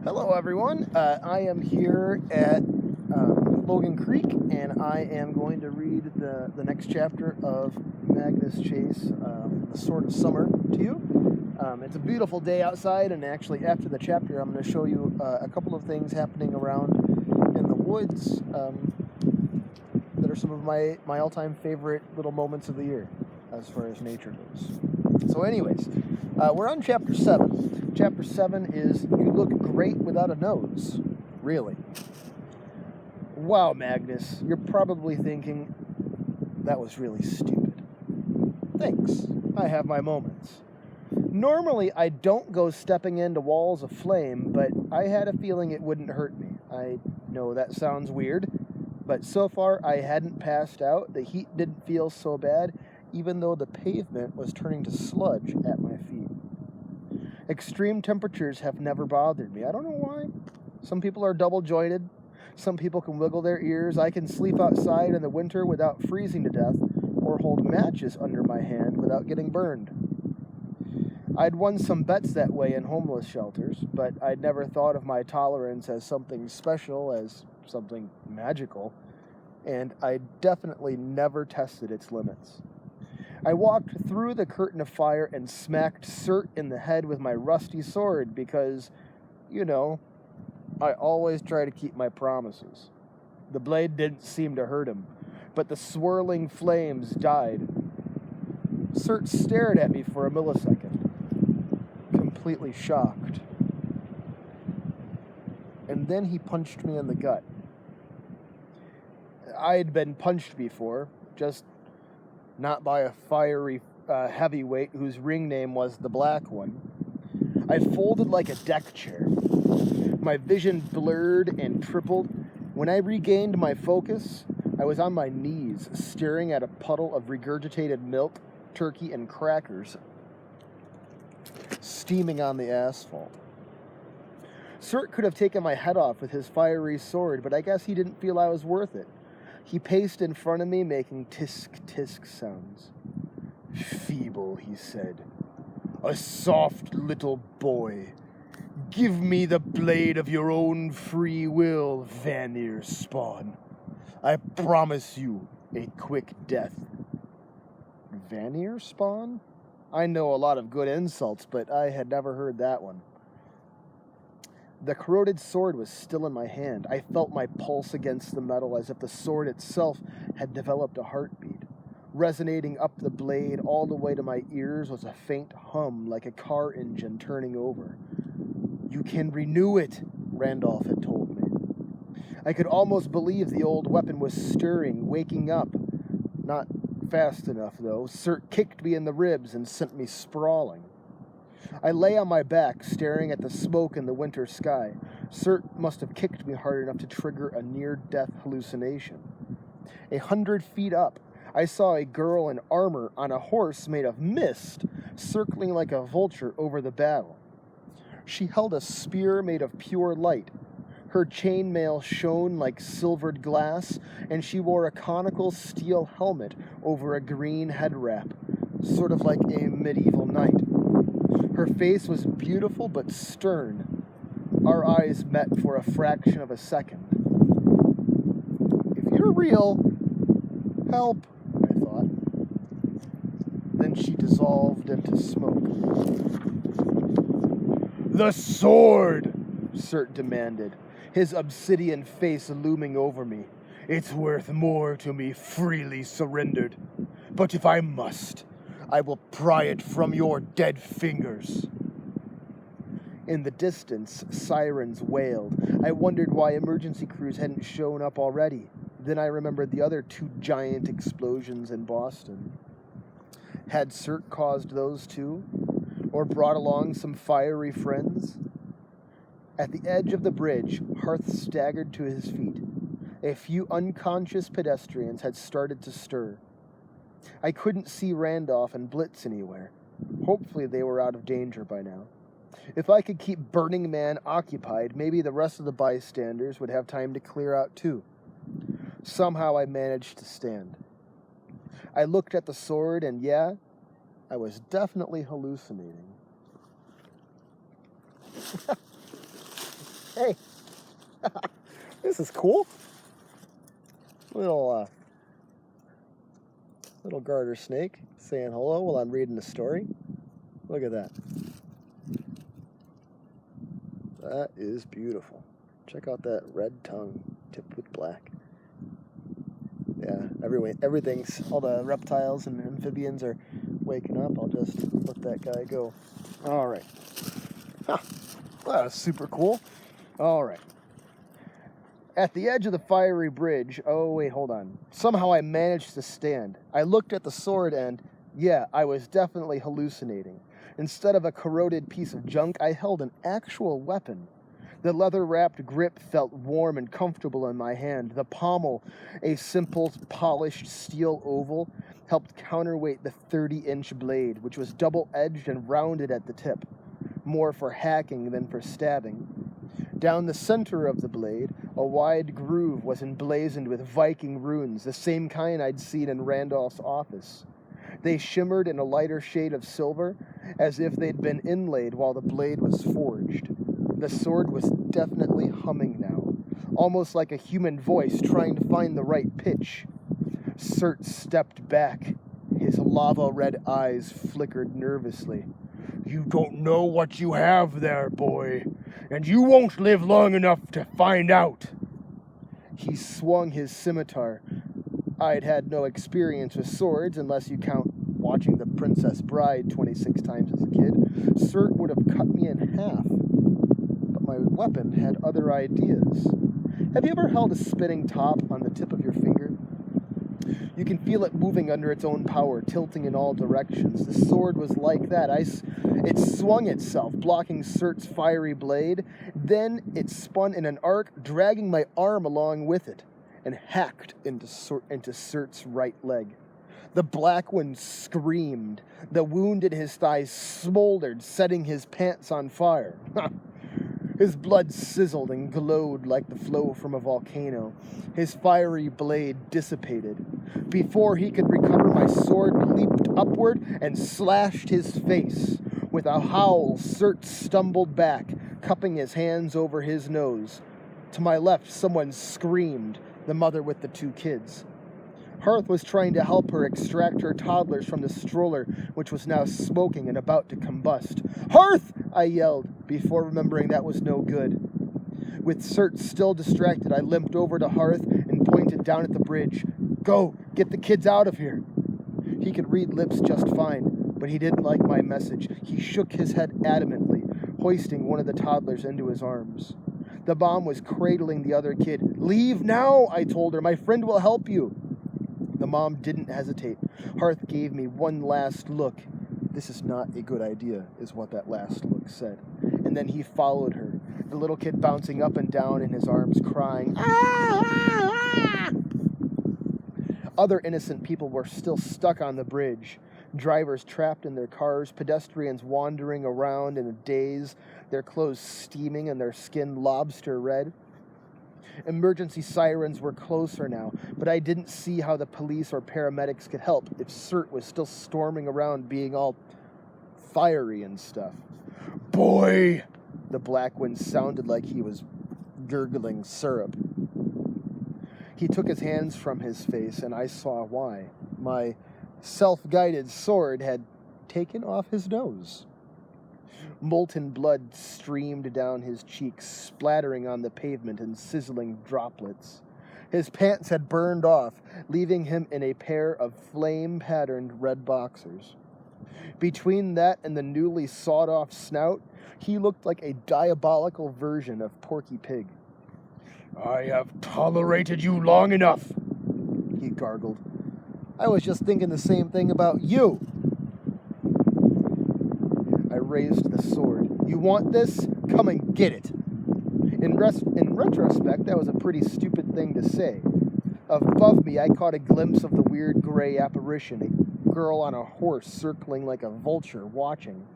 Hello, everyone. I am here at Logan Creek, and I am going to read the next chapter of Magnus Chase, The Sword of Summer, to you. It's a beautiful day outside, and actually, after the chapter, I'm going to show you a couple of things happening around in the woods that are some of my all-time favorite little moments of the year, as far as nature goes. So, anyways, we're on Chapter 7. Chapter 7 is You Look Great Without a Nose. Really. Wow, Magnus, you're probably thinking, that was really stupid. Thanks. I have my moments. Normally, I don't go stepping into walls of flame, but I had a feeling it wouldn't hurt me. I know that sounds weird, but so far I hadn't passed out. The heat didn't feel so bad, even though the pavement was turning to sludge at my feet. Extreme temperatures have never bothered me. I don't know why. Some people are double-jointed. Some people can wiggle their ears. I can sleep outside in the winter without freezing to death, or hold matches under my hand without getting burned. I'd won some bets that way in homeless shelters, but I'd never thought of my tolerance as something special, as something magical, and I definitely never tested its limits. I walked through the curtain of fire and smacked Cert in the head with my rusty sword because, I always try to keep my promises. The blade didn't seem to hurt him, but the swirling flames died. Cert stared at me for a millisecond, completely shocked. And then he punched me in the gut. I had been punched before, just not by a fiery heavyweight whose ring name was the Black One. I folded like a deck chair. My vision blurred and tripled. When I regained my focus, I was on my knees, staring at a puddle of regurgitated milk, turkey, and crackers steaming on the asphalt. Cert could have taken my head off with his fiery sword, but I guess he didn't feel I was worth it. He paced in front of me, making tisk-tisk sounds. "Feeble," he said. "A soft little boy. Give me the blade of your own free will, Vanir spawn. I promise you a quick death." Vanir spawn? I know a lot of good insults, but I had never heard that one. The corroded sword was still in my hand. I felt my pulse against the metal as if the sword itself had developed a heartbeat. Resonating up the blade all the way to my ears was a faint hum like a car engine turning over. "You can renew it," Randolph had told me. I could almost believe the old weapon was stirring, waking up. Not fast enough, though. Cert kicked me in the ribs and sent me sprawling. I lay on my back, staring at the smoke in the winter sky. Cert must have kicked me hard enough to trigger a near-death hallucination. 100 feet up, I saw a girl in armor on a horse made of mist, circling like a vulture over the battle. She held a spear made of pure light. Her chainmail shone like silvered glass, and she wore a conical steel helmet over a green head wrap, sort of like a medieval knight. Her face was beautiful but stern. Our eyes met for a fraction of a second. "If you're real, help," I thought. Then she dissolved into smoke. "The sword!" Cert demanded, his obsidian face looming over me. "It's worth more to me freely surrendered. But if I must, I will pry it from your dead fingers." In the distance, sirens wailed. I wondered why emergency crews hadn't shown up already. Then I remembered the other 2 giant explosions in Boston. Had Cert caused those too? Or brought along some fiery friends? At the edge of the bridge, Harth staggered to his feet. A few unconscious pedestrians had started to stir. I couldn't see Randolph and Blitz anywhere. Hopefully they were out of danger by now. If I could keep Burning Man occupied, maybe the rest of the bystanders would have time to clear out too. Somehow I managed to stand. I looked at the sword, and yeah, I was definitely hallucinating. Hey, this is cool. Little garter snake saying hello while I'm reading the story. Look at that. That is beautiful. Check out that red tongue tipped with black. Yeah, everything's, all the reptiles and amphibians are waking up. I'll just let that guy go. All right. Huh. That was super cool. All right. At the edge of the fiery bridge, oh wait, hold on. Somehow I managed to stand. I looked at the sword and, yeah, I was definitely hallucinating. Instead of a corroded piece of junk, I held an actual weapon. The leather-wrapped grip felt warm and comfortable in my hand. The pommel, a simple, polished steel oval, helped counterweight the 30-inch blade, which was double-edged and rounded at the tip, more for hacking than for stabbing. Down the center of the blade, a wide groove was emblazoned with Viking runes, the same kind I'd seen in Randolph's office. They shimmered in a lighter shade of silver, as if they'd been inlaid while the blade was forged. The sword was definitely humming now, almost like a human voice trying to find the right pitch. Surt stepped back. His lava-red eyes flickered nervously. "You don't know what you have there, boy, and you won't live long enough to find out." He swung his scimitar. I'd had no experience with swords unless you count watching The Princess Bride 26 times as a kid. Surt would have cut me in half. But my weapon had other ideas. Have you ever held a spinning top on the tip of your finger? You can feel it moving under its own power, tilting in all directions. The sword was like that. It swung itself, blocking Surt's fiery blade. Then it spun in an arc, dragging my arm along with it, and hacked into Surt's right leg. The black one screamed. The wound in his thigh smoldered, setting his pants on fire. His blood sizzled and glowed like the flow from a volcano. His fiery blade dissipated. Before he could recover, my sword leaped upward and slashed his face. With a howl, Surt stumbled back, cupping his hands over his nose. To my left, someone screamed, the mother with the 2 kids. Hearth was trying to help her extract her toddlers from the stroller, which was now smoking and about to combust. "Hearth!" I yelled, before remembering that was no good. With Surt still distracted, I limped over to Hearth and pointed down at the bridge. "Go, get the kids out of here." He could read lips just fine, but he didn't like my message. He shook his head adamantly, hoisting one of the toddlers into his arms. The mom was cradling the other kid. "Leave now," I told her. "My friend will help you." The mom didn't hesitate. Hearth gave me one last look. "This is not a good idea," is what that last look said. And then he followed her, the little kid bouncing up and down in his arms, crying, "Ah, ah, ah." Other innocent people were still stuck on the bridge. Drivers trapped in their cars, pedestrians wandering around in a daze, their clothes steaming and their skin lobster red. Emergency sirens were closer now, but I didn't see how the police or paramedics could help if Surt was still storming around being all fiery and stuff. "Boy!" The black one sounded like he was gurgling syrup. He took his hands from his face, and I saw why. My self-guided sword had taken off his nose. Molten blood streamed down his cheeks, splattering on the pavement in sizzling droplets. His pants had burned off, leaving him in a pair of flame-patterned red boxers. Between that and the newly sawed-off snout, he looked like a diabolical version of Porky Pig. "I have tolerated you long enough," he gargled. "I was just thinking the same thing about you." I raised the sword. "You want this? Come and get it." In retrospect, that was a pretty stupid thing to say. Above me, I caught a glimpse of the weird gray apparition, a girl on a horse circling like a vulture, watching.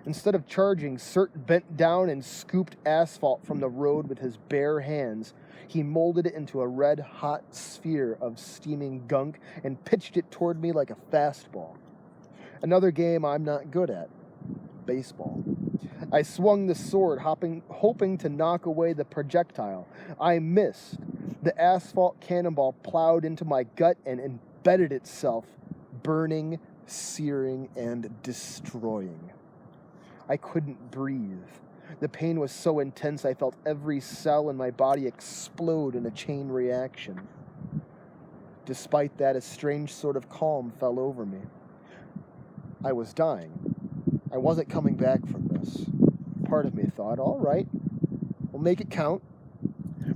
Instead of charging, Surt bent down and scooped asphalt from the road with his bare hands. He molded it into a red-hot sphere of steaming gunk and pitched it toward me like a fastball. Another game I'm not good at. Baseball. I swung the sword, hoping to knock away the projectile. I missed. The asphalt cannonball plowed into my gut and embedded itself, burning, searing, and destroying. I couldn't breathe. The pain was so intense I felt every cell in my body explode in a chain reaction. Despite that, a strange sort of calm fell over me. I was dying. I wasn't coming back from this. Part of me thought, all right, we'll make it count.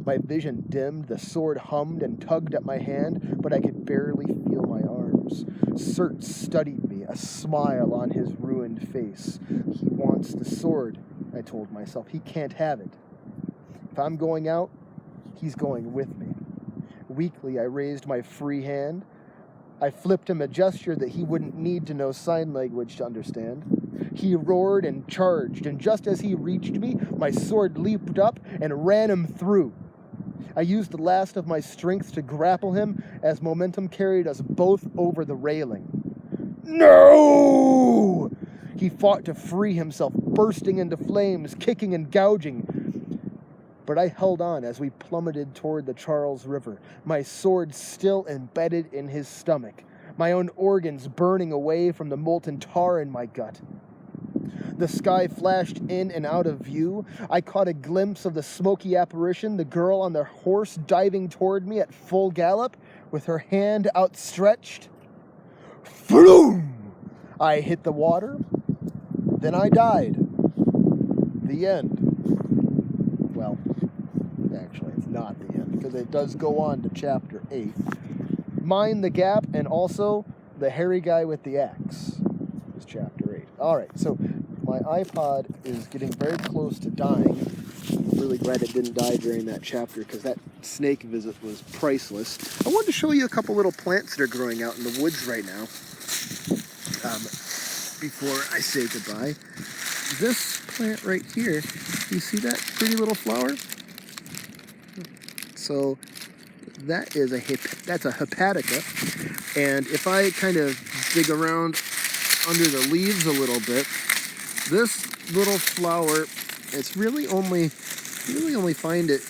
My vision dimmed, the sword hummed and tugged at my hand, but I could barely feel my arms. Surt studied me, a smile on his ruined face. He wants the sword, I told myself. He can't have it. If I'm going out, he's going with me. Weakly, I raised my free hand. I flipped him a gesture that he wouldn't need to know sign language to understand. He roared and charged, and just as he reached me, my sword leaped up and ran him through. I used the last of my strength to grapple him as momentum carried us both over the railing. No! He fought to free himself, bursting into flames, kicking and gouging. But I held on as we plummeted toward the Charles River, my sword still embedded in his stomach, my own organs burning away from the molten tar in my gut. The sky flashed in and out of view. I caught a glimpse of the smoky apparition, the girl on the horse diving toward me at full gallop, with her hand outstretched. Floom! I hit the water. Then I died. The end. Well, actually, it's not the end, because it does go on to chapter 8. Mind the Gap, and also the hairy guy with the axe is chapter 8. All right, so my iPod is getting very close to dying. I'm really glad it didn't die during that chapter, because that snake visit was priceless. I wanted to show you a couple little plants that are growing out in the woods right now before I say goodbye. This plant right here, you see that pretty little flower? So that is that's a hepatica, and if I kind of dig around under the leaves a little bit, this little flower, it's really only find it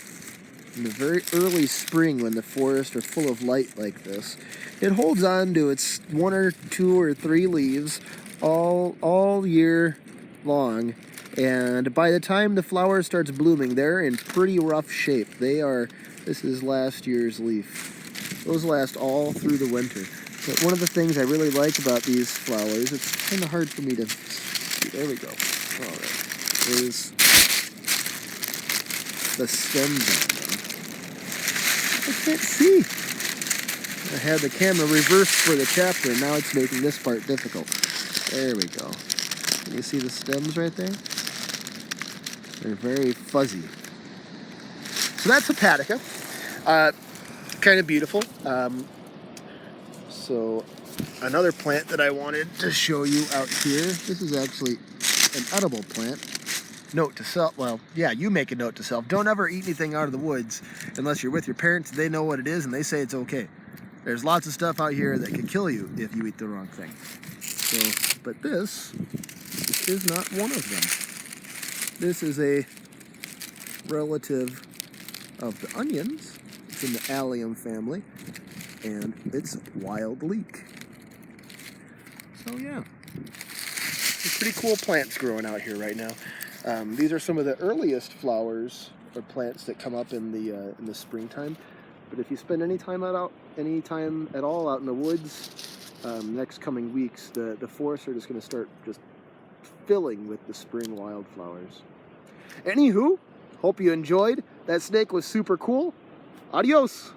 in the very early spring when the forests are full of light like this. It holds on to its 1 or 2 or 3 leaves all year long, and by the time the flower starts blooming, they're in pretty rough shape. This is last year's leaf. Those last all through the winter. But one of the things I really like about these flowers, it's kind of hard for me to see. There we go. All right. Is the stems on them. I can't see. I had the camera reversed for the chapter, and now it's making this part difficult. There we go. Can you see the stems right there? They're very fuzzy. So that's hepatica. Kind of beautiful. So another plant that I wanted to show you out here. This is actually an edible plant. Note to self, well, yeah, you make a note to self. Don't ever eat anything out of the woods unless you're with your parents. They know what it is and they say it's okay. There's lots of stuff out here that can kill you if you eat the wrong thing. So, but this is not one of them. This is a relative of the onions. It's in the allium family, and it's wild leek. So yeah, some pretty cool plants growing out here right now. These are some of the earliest flowers or plants that come up in the springtime. But if you spend any time at all out in the woods, next coming weeks, the forests are just going to start just filling with the spring wildflowers. Anywho, hope you enjoyed. That snake was super cool. Adios.